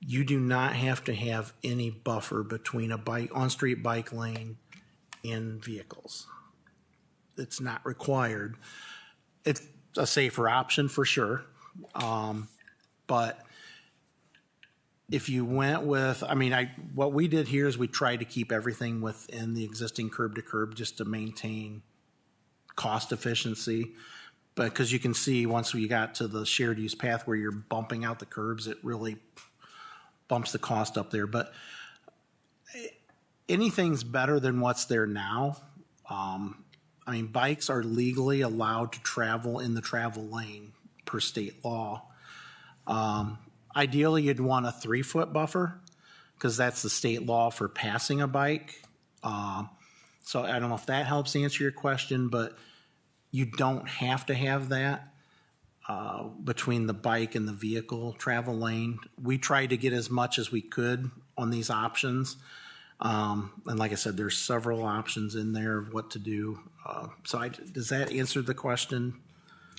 [SPEAKER 3] You do not have to have any buffer between a on-street bike lane and vehicles. It's not required. It's a safer option for sure. But if you went with, what we did here is we tried to keep everything within the existing curb to curb just to maintain cost efficiency. But because you can see once we got to the shared use path where you're bumping out the curbs, it really bumps the cost up there. But anything's better than what's there now. Bikes are legally allowed to travel in the travel lane per state law. Ideally, you'd want a 3-foot buffer because that's the state law for passing a bike. So I don't know if that helps answer your question, but you don't have to have that between the bike and the vehicle travel lane. We tried to get as much as we could on these options. And like I said, there's several options in there of what to do. Does that answer the question?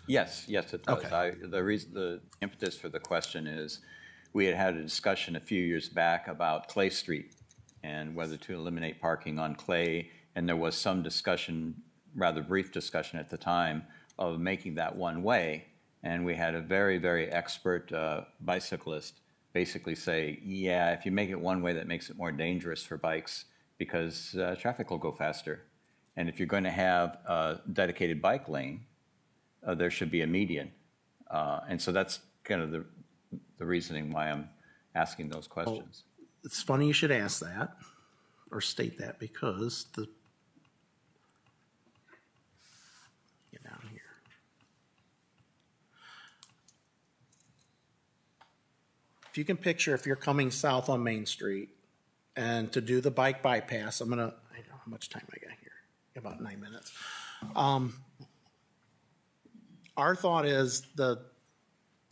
[SPEAKER 5] Yes, it does.
[SPEAKER 3] Okay.
[SPEAKER 5] The impetus for the question is we had a discussion a few years back about Clay Street and whether to eliminate parking on Clay, and there was some discussion, rather brief discussion at the time, of making that one way. And we had a very, very expert bicyclist basically say, yeah, if you make it one way, that makes it more dangerous for bikes because traffic will go faster. And if you're going to have a dedicated bike lane, there should be a median. And so that's kind of the reasoning why I'm asking those questions.
[SPEAKER 3] It's funny you should ask that or state that because get down here. If you can picture if you're coming south on Main Street and to do the bike bypass, I don't know how much time I got here, about 9 minutes. Our thought is the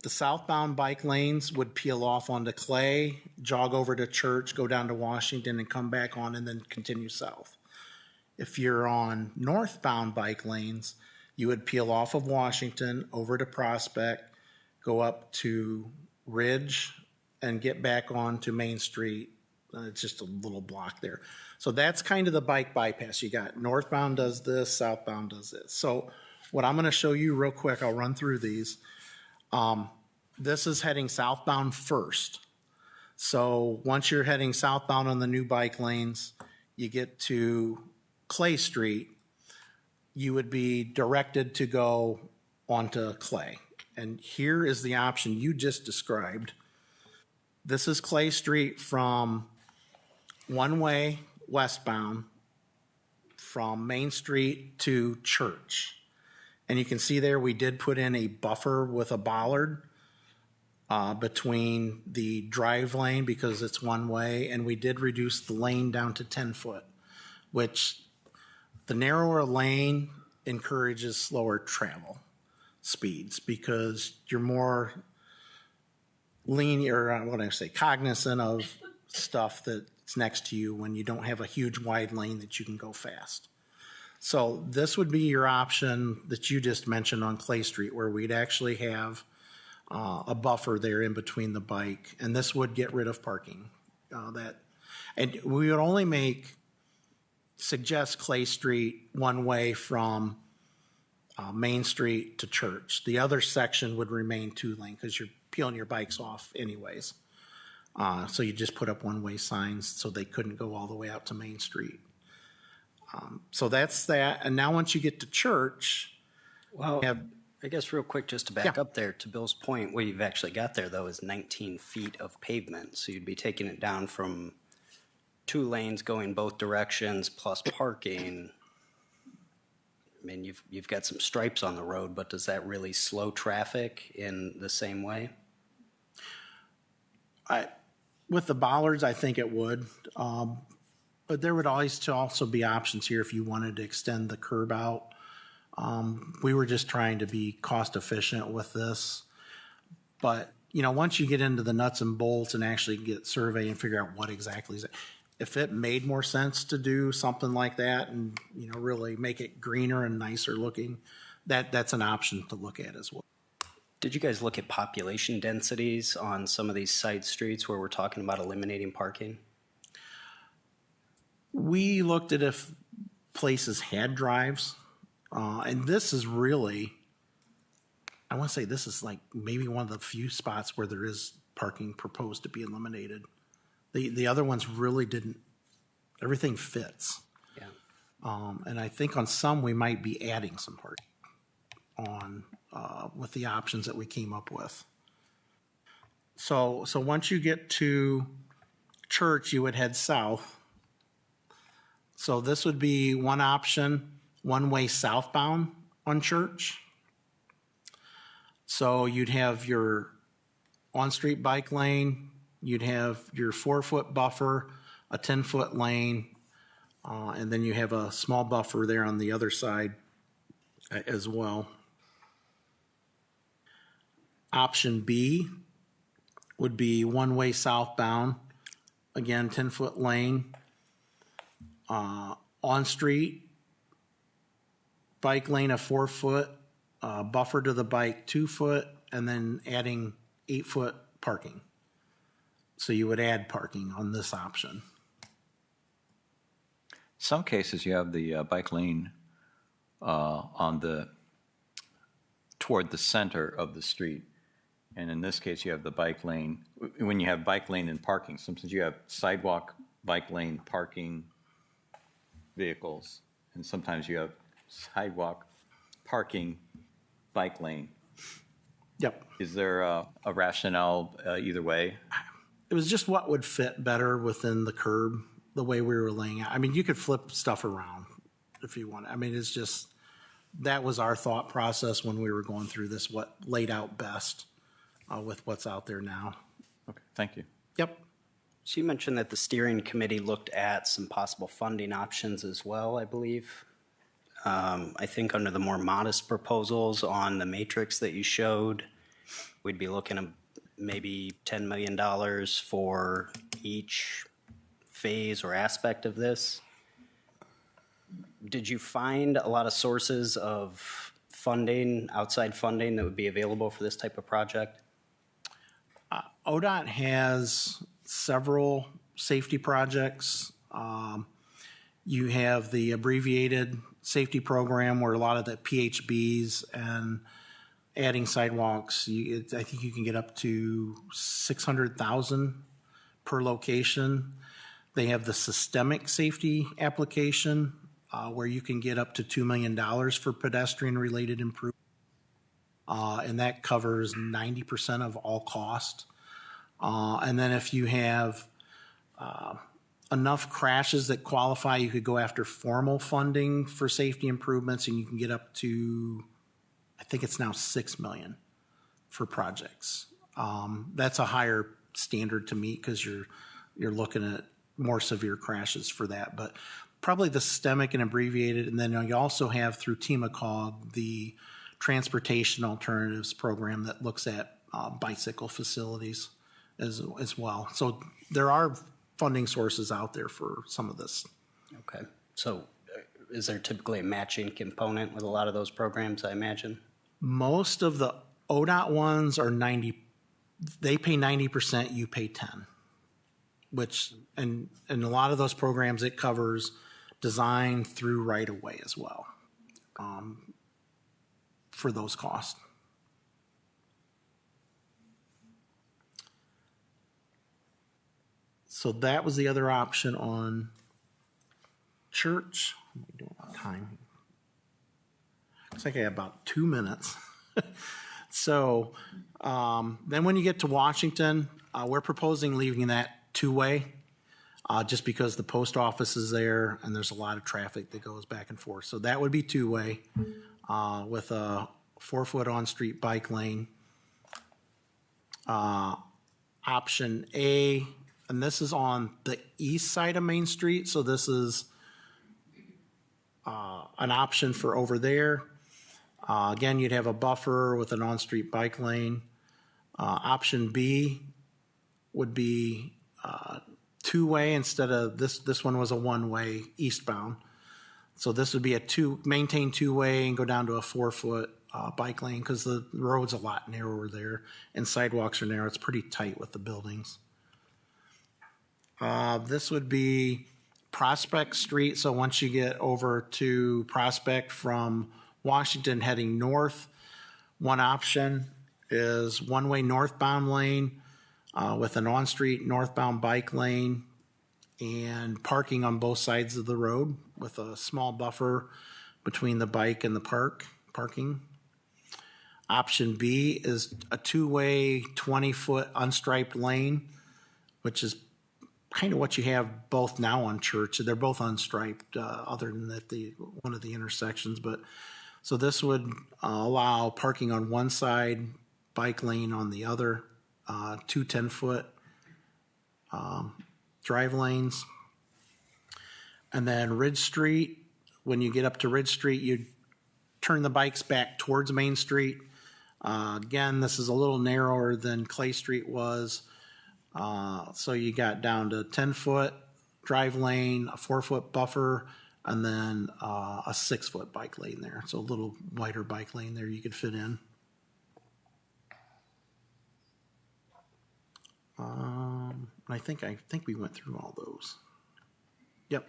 [SPEAKER 3] southbound bike lanes would peel off onto Clay, jog over to Church, go down to Washington, and come back on and then continue south. If you're on northbound bike lanes, you would peel off of Washington over to Prospect, go up to Ridge, and get back onto Main Street. It's just a little block there. So that's kind of the bike bypass. You got northbound does this, southbound does this. So what I'm going to show you real quick, I'll run through these. This is heading southbound first. So once you're heading southbound on the new bike lanes, you get to Clay Street, you would be directed to go onto Clay. And here is the option you just described. This is Clay Street from one way westbound from Main Street to Church. And you can see there we did put in a buffer with a bollard between the drive lane because it's one way, and we did reduce the lane down to 10 foot, which the narrower lane encourages slower travel speeds because you're more cognizant of stuff that's next to you when you don't have a huge wide lane that you can go fast. So this would be your option that you just mentioned on Clay Street, where we'd actually have a buffer there in between the bike, and this would get rid of parking. And we would only suggest Clay Street one way from Main Street to Church. The other section would remain two lane because you're peeling your bikes off anyways. So you just put up one-way signs so they couldn't go all the way out to Main Street. So that's that. And now once you get to Church,
[SPEAKER 7] Well, I guess real quick, just to back up there, to Bill's point, what you've actually got there, though, is 19 feet of pavement. So you'd be taking it down from 2 lanes going both directions plus parking. I mean, you've got some stripes on the road, but does that really slow traffic in the same way?
[SPEAKER 3] With the bollards, I think it would. But there would always also be options here if you wanted to extend the curb out. We were just trying to be cost efficient with this. But, once you get into the nuts and bolts and actually get survey and figure out what exactly is it, if it made more sense to do something like that and, really make it greener and nicer looking, that's an option to look at as well.
[SPEAKER 7] Did you guys look at population densities on some of these side streets where we're talking about eliminating parking?
[SPEAKER 3] We looked at if places had drives, and this is really, I want to say this is like maybe one of the few spots where there is parking proposed to be eliminated. The other ones really didn't, everything fits.
[SPEAKER 7] Yeah.
[SPEAKER 3] And I think on some we might be adding some parking on with the options that we came up with. So once you get to Church, you would head south. So this would be one option, one-way southbound on Church. So you'd have your on-street bike lane, you'd have your 4-foot buffer, a 10-foot lane, and then you have a small buffer there on the other side as well. Option B would be one-way southbound, again, 10-foot lane. On-street, bike lane a 4-foot, buffer to the bike 2-foot, and then adding 8-foot parking. So you would add parking on this option.
[SPEAKER 5] Some cases you have the bike lane toward the center of the street. And in this case, you have the bike lane. When you have bike lane and parking, sometimes you have sidewalk, bike lane, parking vehicles, and sometimes you have sidewalk, parking, bike lane.
[SPEAKER 3] Yep.
[SPEAKER 5] Is there a rationale either way?
[SPEAKER 3] It was just what would fit better within the curb, the way we were laying out. I mean, you could flip stuff around if you want. I mean, it's just, that was our thought process when we were going through this, what laid out best with what's out there now.
[SPEAKER 5] Okay, thank you.
[SPEAKER 3] Yep.
[SPEAKER 7] So you mentioned that the steering committee looked at some possible funding options as well, I believe. I think under the more modest proposals on the matrix that you showed, we'd be looking at maybe $10 million for each phase or aspect of this. Did you find a lot of sources of funding, outside funding, that would be available for this type of project?
[SPEAKER 3] ODOT has several safety projects. You have the abbreviated safety program where a lot of the PHBs and adding sidewalks, I think you can get up to 600,000 per location. They have the systemic safety application where you can get up to $2 million for pedestrian-related improvement. And that covers 90% of all cost. And then if you have enough crashes that qualify, you could go after formal funding for safety improvements, and you can get up to, I think it's now $6 million for projects. That's a higher standard to meet because you're looking at more severe crashes for that. But probably the systemic and abbreviated, and then you also have through TMACOG the Transportation Alternatives Program that looks at bicycle facilities as well. So there are funding sources out there for some of this.
[SPEAKER 7] Okay. So is there typically a matching component with a lot of those programs, I imagine?
[SPEAKER 3] Most of the ODOT ones are 90, they pay 90%, you pay 10, which, and a lot of those programs, it covers design through right of way as well for those costs. So that was the other option on Church. What am I doing on time? Looks like I have about 2 minutes. So then when you get to Washington, we're proposing leaving that two-way just because the post office is there and there's a lot of traffic that goes back and forth. So that would be two-way with a 4-foot on-street bike lane. Option A, and this is on the east side of Main Street, so this is an option for over there. Again, you'd have a buffer with an on-street bike lane. Option B would be two-way instead of this one was a one-way eastbound. So this would be maintain two-way and go down to a 4-foot bike lane because the road's a lot narrower there and sidewalks are narrow. It's pretty tight with the buildings. This would be Prospect Street. So once you get over to Prospect from Washington heading north, one option is one-way northbound lane with an on-street northbound bike lane and parking on both sides of the road with a small buffer between the bike and the parking. Option B is a two-way 20-foot unstriped lane, which is kind of what you have both now on Church. They're both unstriped other than at one of the intersections. But so this would allow parking on one side, bike lane on the other, two 10-foot drive lanes. And then Ridge Street, when you get up to Ridge Street, you turn the bikes back towards Main Street. Again, this is a little narrower than Clay Street was. So you got down to 10-foot drive lane, a 4-foot buffer, and then a 6-foot bike lane there. So a little wider bike lane there you could fit in. I think we went through all those. Yep.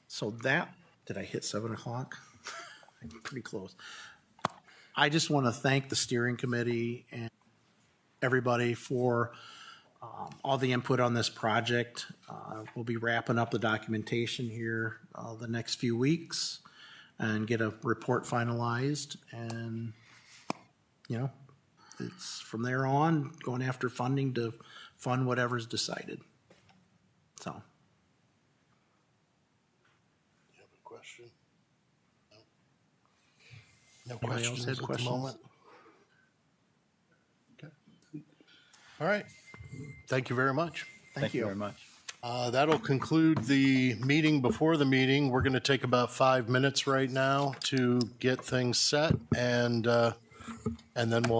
[SPEAKER 3] So did I hit 7 o'clock? I'm pretty close. I just want to thank the steering committee and everybody for all the input on this project. We'll be wrapping up the documentation here the next few weeks and get a report finalized. And, you know, it's from there on going after funding to fund whatever's decided. So.
[SPEAKER 2] You have a question? No
[SPEAKER 3] Anybody else
[SPEAKER 2] questions
[SPEAKER 3] had
[SPEAKER 2] at the
[SPEAKER 3] questions?
[SPEAKER 2] moment? Okay. All right. Thank you very much.
[SPEAKER 3] Thank you.
[SPEAKER 5] very much.
[SPEAKER 2] That'll conclude the meeting before the meeting. We're going to take about 5 minutes right now to get things set, and then we'll